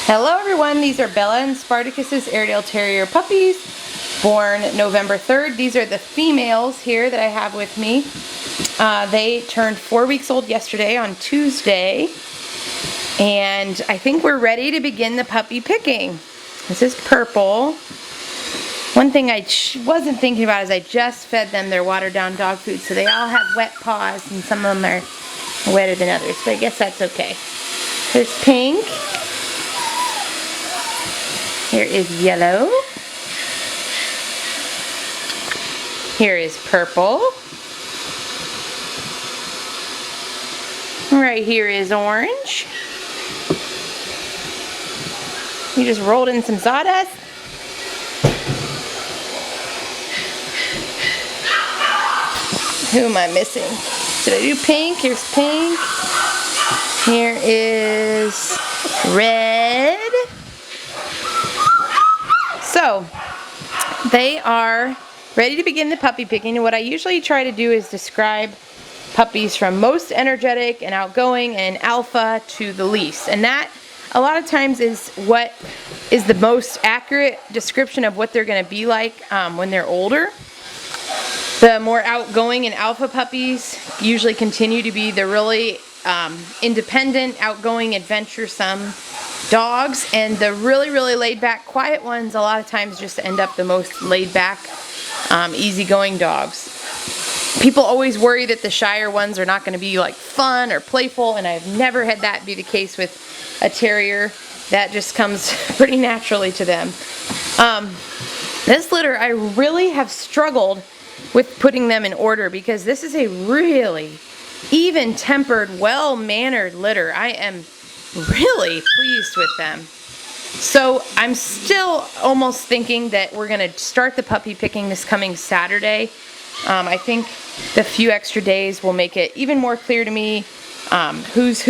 Hello everyone, these are Bella and Spartacus's Airedale Terrier puppies, born November 3rd. These are the females here that I have with me. They turned 4 weeks old yesterday on Tuesday, and I think we're ready to begin the puppy picking. This is Purple. One thing I wasn't thinking about is I just fed them their watered down dog food, so they all have wet paws and some of them are wetter than others, but I guess that's okay. Here's Pink. Here is Yellow. Here is Purple. Right here is Orange. You just rolled in some sawdust. Who am I missing? Did I do Pink? Here's Pink. Here is Red. So, they are ready to begin the puppy picking, and what I usually try to do is describe puppies from most energetic and outgoing and alpha to the least, and that a lot of times is what is the most accurate description of what they're going to be like when they're older. The more outgoing and alpha puppies usually continue to be the really independent, outgoing, adventuresome dogs, and the really laid back, quiet ones a lot of times just end up the most laid back, easygoing dogs. People always worry that the shyer ones are not going to be like fun or playful, and I've never had that be the case with a terrier. That just comes pretty naturally to them. This litter, I really have struggled with putting them in order because this is a really even-tempered, well-mannered litter. I am really pleased with them. So I'm still almost thinking that we're going to start the puppy picking this coming Saturday. I think the few extra days will make it even more clear to me who's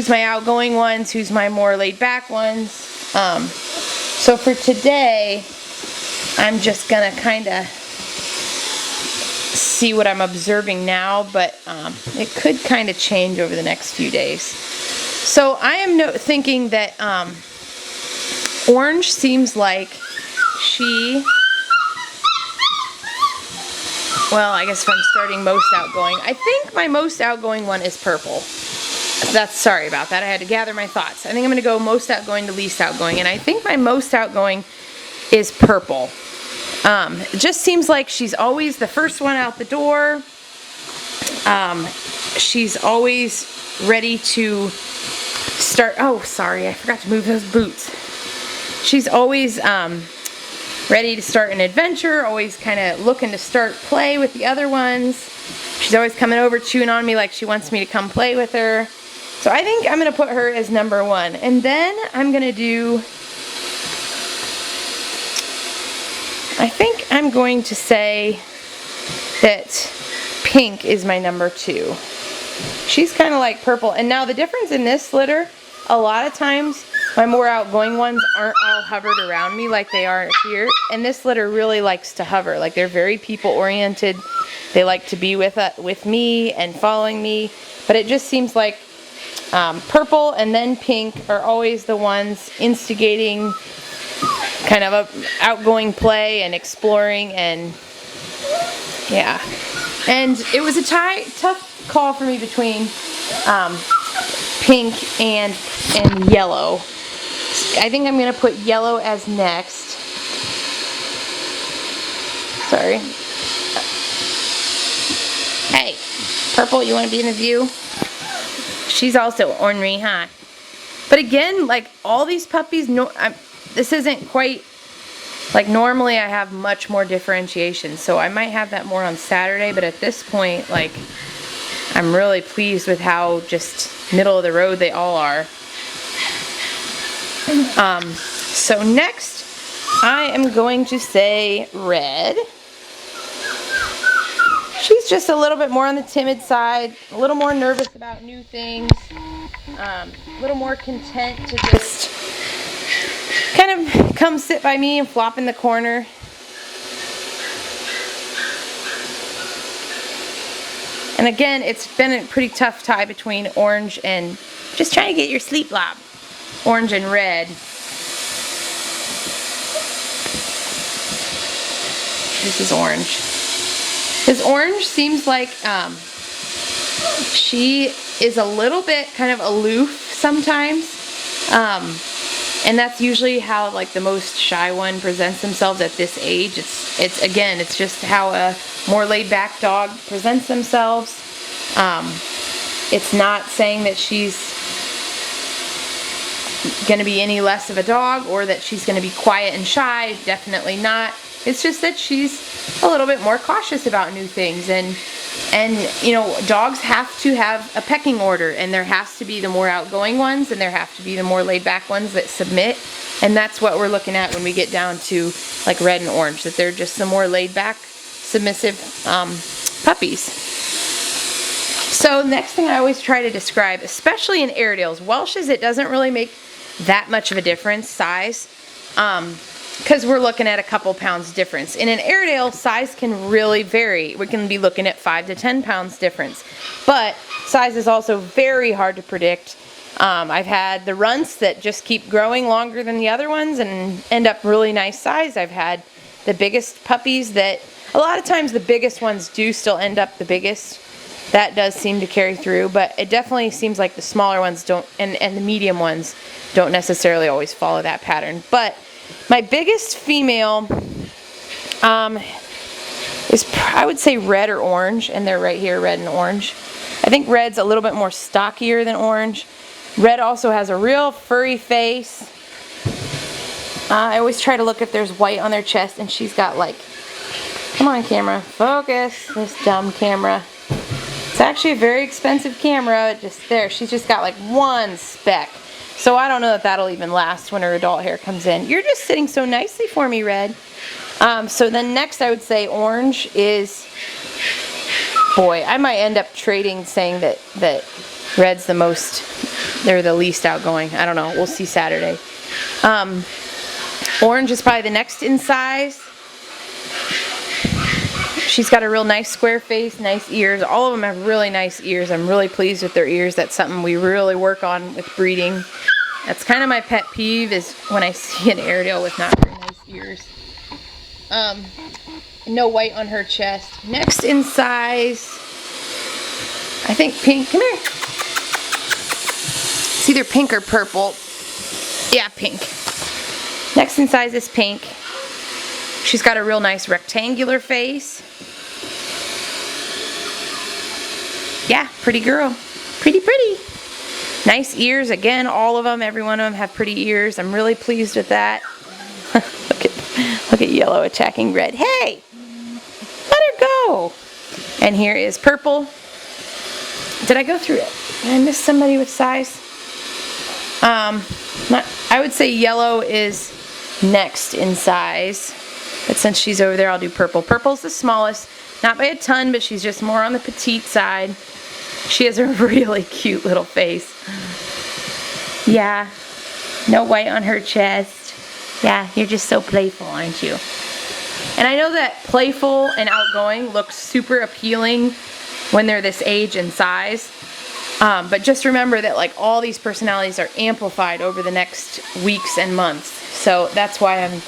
my outgoing ones, who's my more laid back ones. So for today, I'm just going to kind of see what I'm observing now, but it could kind of change over the next few days. So I am thinking that Orange seems like she, well, I guess if I'm starting most outgoing, I think my most outgoing one is Purple. Sorry about that, I had to gather my thoughts. I think I'm going to go most outgoing to least outgoing, and I think my most outgoing is Purple. It just seems like she's always the first one out the door. She's always ready to start. Oh, sorry, I forgot to move those boots. She's always ready to start an adventure, always kind of looking to start play with the other ones. She's always coming over chewing on me like she wants me to come play with her. So I think I'm going to put her as number one. And then I'm going to do, I think I'm going to say that Pink is my number two. She's kind of like Purple. And now the difference in this litter, a lot of times my more outgoing ones aren't all hovered around me like they are here. And this litter really likes to hover. Like, they're very people oriented. They like to be with me and following me. But it just seems like Purple and then Pink are always the ones instigating kind of a outgoing play and exploring, and yeah. And it was a tough call for me between Pink and Yellow. I think I'm going to put Yellow as next. Sorry. Hey, Purple, you want to be in the view? She's also ornery, huh? But again, like all these puppies, this isn't quite, like normally I have much more differentiation, so I might have that more on Saturday, but at this point, like, I'm really pleased with how just middle of the road they all are. So next, I am going to say Red. She's just a little bit more on the timid side, a little more nervous about new things, a little more content to just kind of come sit by me and flop in the corner. And again, it's been a pretty tough tie between Orange and just trying to get your sleep lab. orange and red. This is orange. This orange seems like she is a little bit kind of aloof sometimes. And that's usually how like the most shy one presents themselves at this age. It's just how a more laid back dog presents themselves. It's not saying that she's going to be any less of a dog or that she's going to be quiet and shy. Definitely not. It's just that she's a little bit more cautious about new things. And you know, dogs have to have a pecking order, and there has to be the more outgoing ones and there have to be the more laid back ones that submit. And that's what we're looking at when we get down to like red and orange, that they're just the more laid back, submissive puppies. So next thing I always try to describe, especially in Airedales, Welshes, it doesn't really make that much of a difference, size, because we're looking at a couple pounds difference. In an Airedale, size can really vary. We can be looking at 5 to 10 pounds difference, but size is also very hard to predict. I've had the runts that just keep growing longer than the other ones and end up really nice size. I've had the biggest puppies that, a lot of times the biggest ones do still end up the biggest. That does seem to carry through, but it definitely seems like the smaller ones don't, and the medium ones don't necessarily always follow that pattern. But my biggest female is, I would say, red or orange, and they're right here, red and orange. I think red's a little bit more stockier than orange. Red also has a real furry face. I always try to look if there's white on their chest, and she's got like, come on camera, focus, this dumb camera. It's actually a very expensive camera, just there. She's just got like one speck. So I don't know if that'll even last when her adult hair comes in. You're just sitting so nicely for me, Red. So then next I would say orange is, boy, I might end up trading saying that Red's the most, they're the least outgoing. I don't know, we'll see Saturday. Orange is probably the next in size. She's got a real nice square face, nice ears. All of them have really nice ears. I'm really pleased with their ears. That's something we really work on with breeding. That's kind of my pet peeve, is when I see an Airedale with not very nice ears. No white on her chest. Next in size, I think pink. Come here. It's either pink or purple. Yeah, pink. Next in size is pink. She's got a real nice rectangular face. Yeah, pretty girl. Pretty. Nice ears. Again, all of them, every one of them have pretty ears. I'm really pleased with that. Look at yellow attacking red. Hey! Let her go! And here is purple. Did I go through it? Did I miss somebody with size? I would say yellow is next in size. But since she's over there, I'll do purple. Purple's the smallest. Not by a ton, but she's just more on the petite side. She has a really cute little face. Yeah. No white on her chest. Yeah, you're just so playful, aren't you? And I know that playful and outgoing looks super appealing when they're this age and size. But just remember that like all these personalities are amplified over the next weeks and months. So that's why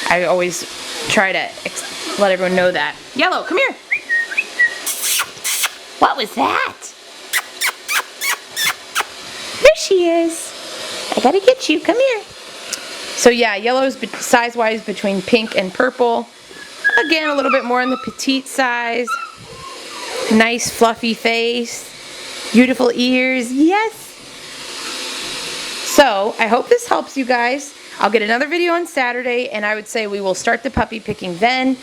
I always try to let everyone know that. Yellow, come here. What was that? There she is. I gotta get you. Come here. So yeah, yellow's size-wise between pink and purple. Again, a little bit more on the petite size. Nice fluffy face. Beautiful ears. Yes. So I hope this helps you guys. I'll get another video on Saturday, and I would say we will start the puppy picking then.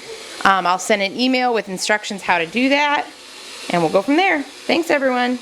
I'll send an email with instructions how to do that, and we'll go from there. Thanks, everyone.